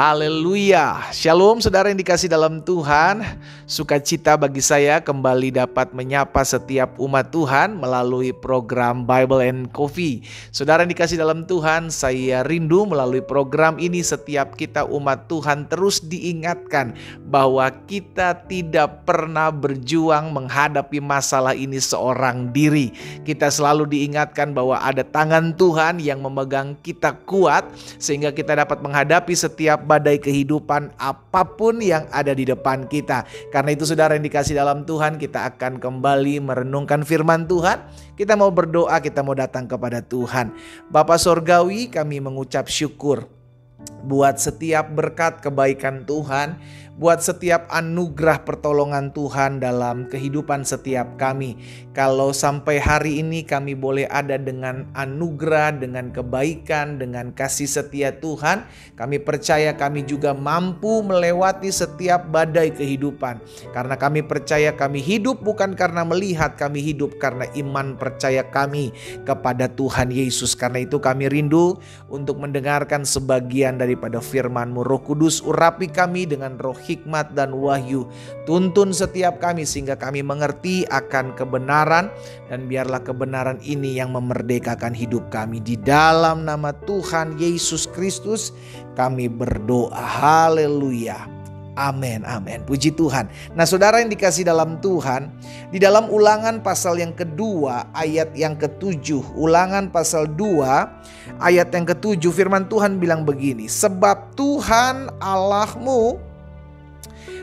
Haleluya. Shalom saudara yang dikasih dalam Tuhan. Sukacita bagi saya kembali dapat menyapa setiap umat Tuhan melalui program Bible and Coffee. Saudara yang dikasih dalam Tuhan, saya rindu melalui program ini setiap kita umat Tuhan terus diingatkan bahwa kita tidak pernah berjuang menghadapi masalah ini seorang diri. Kita selalu diingatkan bahwa ada tangan Tuhan yang memegang kita kuat sehingga kita dapat menghadapi setiap badai kehidupan apapun yang ada di depan kita. Karena itu saudara yang dikasih dalam Tuhan, kita akan kembali merenungkan firman Tuhan. Kita mau berdoa, kita mau datang kepada Tuhan. Bapa Sorgawi, kami mengucap syukur buat setiap berkat kebaikan Tuhan, buat setiap anugerah pertolongan Tuhan dalam kehidupan setiap kami. Kalau sampai hari ini kami boleh ada dengan anugerah, dengan kebaikan, dengan kasih setia Tuhan, kami percaya kami juga mampu melewati setiap badai kehidupan. Karena kami percaya kami hidup bukan karena melihat, kami hidup karena iman percaya kami kepada Tuhan Yesus. Karena itu kami rindu untuk mendengarkan sebagian daripada firman-Mu. Roh Kudus, urapi kami dengan roh hikmat dan wahyu. Tuntun setiap kami sehingga kami mengerti akan kebenaran, dan biarlah kebenaran ini yang memerdekakan hidup kami. Di dalam nama Tuhan Yesus Kristus kami berdoa. Haleluya. Amin, amin. Puji Tuhan. Nah saudara yang dikasih dalam Tuhan, di dalam Ulangan pasal yang kedua ayat yang ketujuh, Ulangan pasal 2 ayat yang ketujuh, firman Tuhan bilang begini, sebab Tuhan Allahmu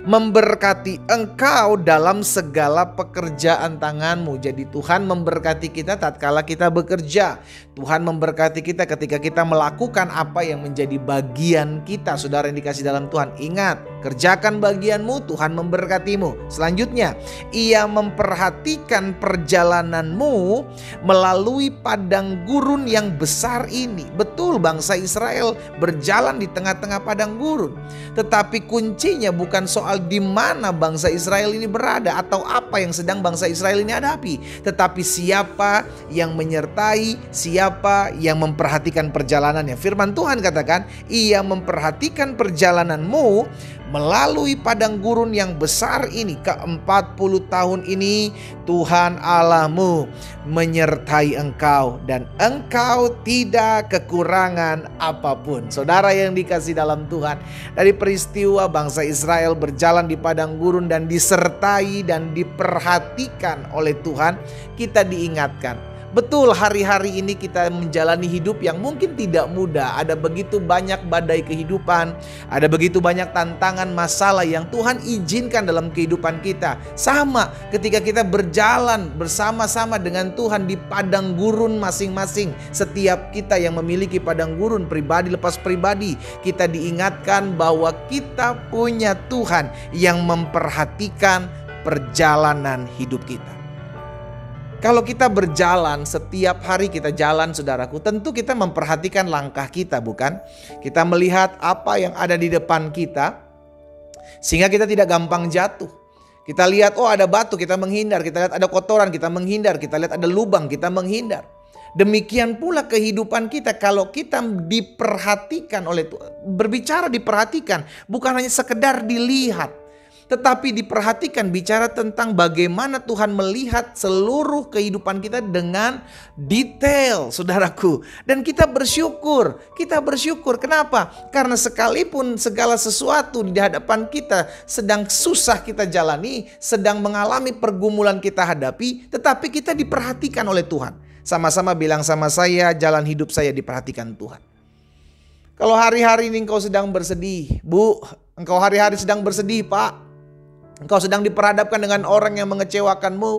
memberkati engkau dalam segala pekerjaan tanganmu. Jadi Tuhan memberkati kita tatkala kita bekerja. Tuhan memberkati kita ketika kita melakukan apa yang menjadi bagian kita. Saudara yang dikasih dalam Tuhan, ingat, kerjakan bagianmu, Tuhan memberkatimu. Selanjutnya, Ia memperhatikan perjalananmu melalui padang gurun yang besar ini. Betul, bangsa Israel berjalan di tengah-tengah padang gurun. Tetapi kuncinya bukan soal di mana bangsa Israel ini berada atau apa yang sedang bangsa Israel ini hadapi, tetapi siapa yang menyertai, siapa yang memperhatikan perjalanannya. Firman Tuhan katakan, Ia memperhatikan perjalananmu melalui padang gurun yang besar ini. Ke-40 tahun ini Tuhan Allahmu menyertai engkau dan engkau tidak kekurangan apapun. Saudara yang dikasih dalam Tuhan, dari peristiwa bangsa Israel berjalan di padang gurun dan disertai dan diperhatikan oleh Tuhan, kita diingatkan. Betul, hari-hari ini kita menjalani hidup yang mungkin tidak mudah. Ada begitu banyak badai kehidupan, ada begitu banyak tantangan, masalah yang Tuhan izinkan dalam kehidupan kita. Sama ketika kita berjalan bersama-sama dengan Tuhan di padang gurun masing-masing. Setiap kita yang memiliki padang gurun, pribadi lepas pribadi, kita diingatkan bahwa kita punya Tuhan yang memperhatikan perjalanan hidup kita. Kalau kita berjalan, setiap hari kita jalan saudaraku, tentu kita memperhatikan langkah kita, bukan? Kita melihat apa yang ada di depan kita sehingga kita tidak gampang jatuh. Kita lihat, oh ada batu, kita menghindar. Kita lihat ada kotoran, kita menghindar. Kita lihat ada lubang, kita menghindar. Demikian pula kehidupan kita, kalau kita diperhatikan oleh Tuhan. Berbicara diperhatikan, bukan hanya sekedar dilihat, tetapi diperhatikan, bicara tentang bagaimana Tuhan melihat seluruh kehidupan kita dengan detail, saudaraku. Dan kita bersyukur. Kenapa? Karena sekalipun segala sesuatu di hadapan kita sedang susah kita jalani, sedang mengalami pergumulan kita hadapi, tetapi kita diperhatikan oleh Tuhan. Sama-sama bilang sama saya, jalan hidup saya diperhatikan Tuhan. Kalau hari-hari ini engkau sedang bersedih, Bu, engkau hari-hari sedang bersedih, Pak. Engkau sedang diperhadapkan dengan orang yang mengecewakanmu.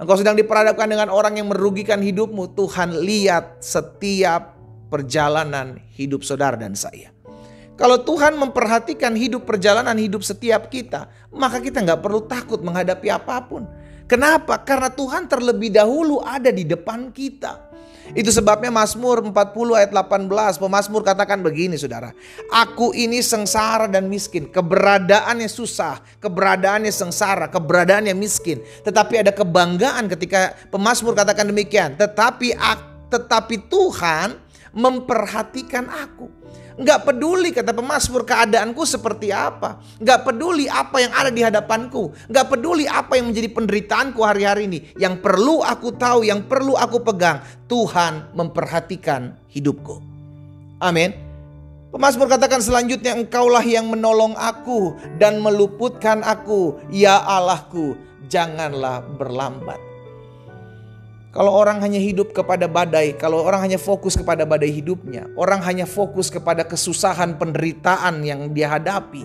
Engkau sedang diperhadapkan dengan orang yang merugikan hidupmu. Tuhan lihat setiap perjalanan hidup saudara dan saya. Kalau Tuhan memperhatikan perjalanan hidup setiap kita, maka kita gak perlu takut menghadapi apapun. Kenapa? Karena Tuhan terlebih dahulu ada di depan kita. Itu sebabnya Mazmur 40 ayat 18, pemazmur katakan begini saudara. Aku ini sengsara dan miskin, keberadaannya susah, keberadaannya sengsara, keberadaannya miskin. Tetapi ada kebanggaan ketika pemazmur katakan demikian. Tetapi Tuhan memperhatikan aku. Nggak peduli, kata pemazmur, keadaanku seperti apa. Nggak peduli apa yang ada di hadapanku. Nggak peduli apa yang menjadi penderitaanku hari-hari ini. Yang perlu aku tahu, yang perlu aku pegang, Tuhan memperhatikan hidupku. Amin. Pemazmur katakan selanjutnya, Engkaulah yang menolong aku dan meluputkan aku. Ya Allahku, janganlah berlambat. Kalau orang hanya hidup kepada badai, kalau orang hanya fokus kepada badai hidupnya, orang hanya fokus kepada kesusahan, penderitaan yang dia hadapi,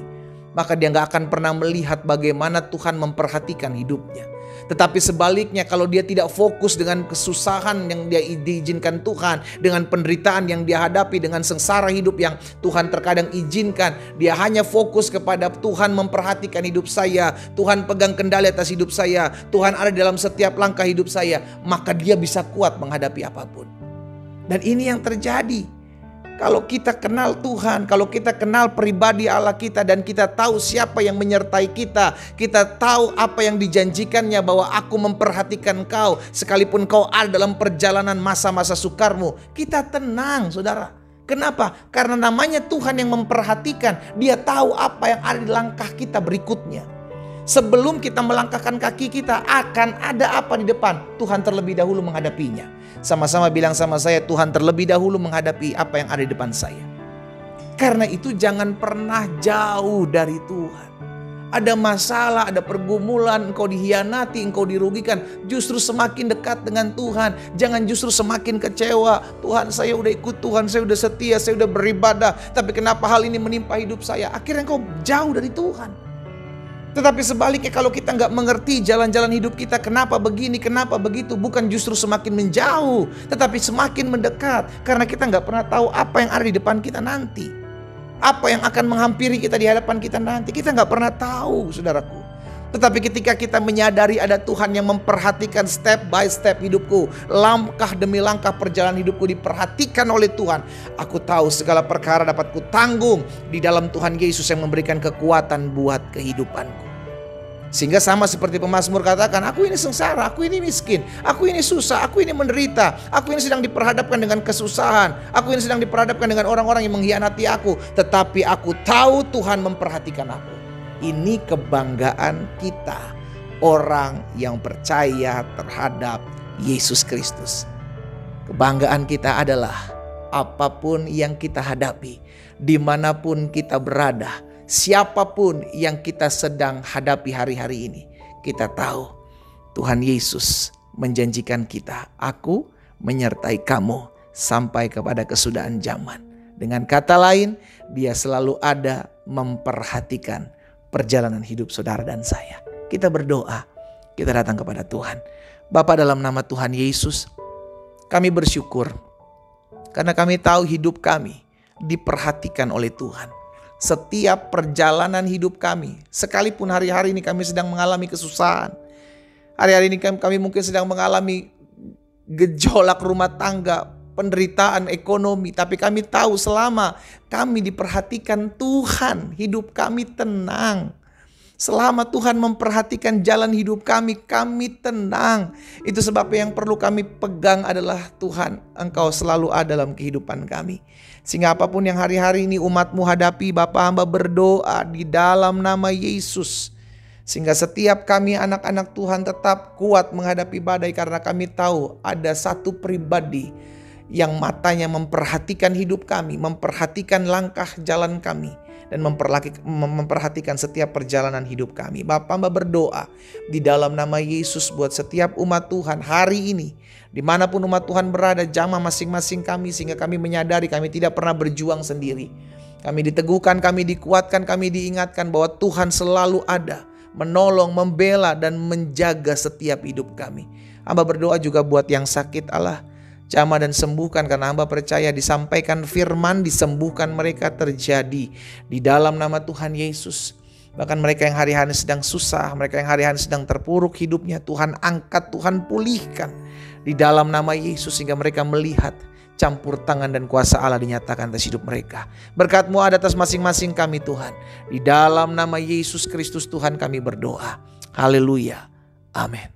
maka dia gak akan pernah melihat bagaimana Tuhan memperhatikan hidupnya. Tetapi sebaliknya, kalau dia tidak fokus dengan kesusahan yang dia diizinkan Tuhan, dengan penderitaan yang dia hadapi, dengan sengsara hidup yang Tuhan terkadang izinkan, dia hanya fokus kepada Tuhan memperhatikan hidup saya, Tuhan pegang kendali atas hidup saya, Tuhan ada dalam setiap langkah hidup saya, maka dia bisa kuat menghadapi apapun. Dan ini yang terjadi. Kalau kita kenal Tuhan, kalau kita kenal pribadi Allah kita dan kita tahu siapa yang menyertai kita, kita tahu apa yang dijanjikannya bahwa aku memperhatikan kau sekalipun kau ada dalam perjalanan masa-masa sukarmu, kita tenang, saudara. Kenapa? Karena namanya Tuhan yang memperhatikan, dia tahu apa yang ada di langkah kita berikutnya. Sebelum kita melangkahkan kaki kita, akan ada apa di depan, Tuhan terlebih dahulu menghadapinya. Sama-sama bilang sama saya, Tuhan terlebih dahulu menghadapi apa yang ada di depan saya. Karena itu jangan pernah jauh dari Tuhan. Ada masalah, ada pergumulan, engkau dihianati, engkau dirugikan, justru semakin dekat dengan Tuhan. Jangan justru semakin kecewa. Tuhan, saya udah ikut Tuhan, saya udah setia, saya udah beribadah, tapi kenapa hal ini menimpa hidup saya? Akhirnya engkau jauh dari Tuhan. Tetapi sebaliknya, kalau kita nggak mengerti jalan-jalan hidup kita, kenapa begini, kenapa begitu, bukan justru semakin menjauh, tetapi semakin mendekat. Karena kita nggak pernah tahu apa yang ada di depan kita nanti. Apa yang akan menghampiri kita di hadapan kita nanti, kita nggak pernah tahu, saudaraku. Tetapi ketika kita menyadari ada Tuhan yang memperhatikan step by step hidupku, langkah demi langkah perjalanan hidupku diperhatikan oleh Tuhan, aku tahu segala perkara dapat kutanggung di dalam Tuhan Yesus yang memberikan kekuatan buat kehidupanku. Sehingga sama seperti pemazmur katakan, aku ini sengsara, aku ini miskin, aku ini susah, aku ini menderita, aku ini sedang diperhadapkan dengan kesusahan, aku ini sedang diperhadapkan dengan orang-orang yang mengkhianati aku, tetapi aku tahu Tuhan memperhatikan aku. Ini kebanggaan kita, orang yang percaya terhadap Yesus Kristus. Kebanggaan kita adalah apapun yang kita hadapi, dimanapun kita berada, siapapun yang kita sedang hadapi hari-hari ini, kita tahu Tuhan Yesus menjanjikan kita, aku menyertai kamu sampai kepada kesudahan zaman. Dengan kata lain, dia selalu ada memperhatikan perjalanan hidup saudara dan saya. Kita berdoa, kita datang kepada Tuhan. Bapa, dalam nama Tuhan Yesus, kami bersyukur karena kami tahu hidup kami diperhatikan oleh Tuhan. Setiap perjalanan hidup kami, sekalipun hari-hari ini kami sedang mengalami kesusahan, hari-hari ini kami mungkin sedang mengalami gejolak rumah tangga, penderitaan ekonomi, tapi kami tahu selama kami diperhatikan Tuhan, hidup kami tenang. Selama Tuhan memperhatikan jalan hidup kami tenang. Itu sebabnya yang perlu kami pegang adalah Tuhan, Engkau selalu ada dalam kehidupan kami. Sehingga apapun yang hari-hari ini umat-Mu hadapi, Bapa hamba berdoa di dalam nama Yesus. Sehingga setiap kami anak-anak Tuhan tetap kuat menghadapi badai, karena kami tahu ada satu pribadi yang matanya memperhatikan hidup kami, memperhatikan langkah jalan kami, dan memperhatikan setiap perjalanan hidup kami. Bapa hamba berdoa di dalam nama Yesus buat setiap umat Tuhan hari ini, dimanapun umat Tuhan berada, jamah masing-masing kami, sehingga kami menyadari kami tidak pernah berjuang sendiri. Kami diteguhkan, kami dikuatkan, kami diingatkan bahwa Tuhan selalu ada, menolong, membela, dan menjaga setiap hidup kami. Hamba berdoa juga buat yang sakit, Allah jamah dan sembuhkan, karena hamba percaya disampaikan firman, disembuhkan mereka terjadi di dalam nama Tuhan Yesus. Bahkan mereka yang hari-hari sedang susah, mereka yang hari-hari sedang terpuruk hidupnya, Tuhan angkat, Tuhan pulihkan di dalam nama Yesus, sehingga mereka melihat campur tangan dan kuasa Allah dinyatakan atas hidup mereka. Berkat-Mu ada atas masing-masing kami Tuhan. Di dalam nama Yesus Kristus Tuhan kami berdoa. Haleluya. Amin.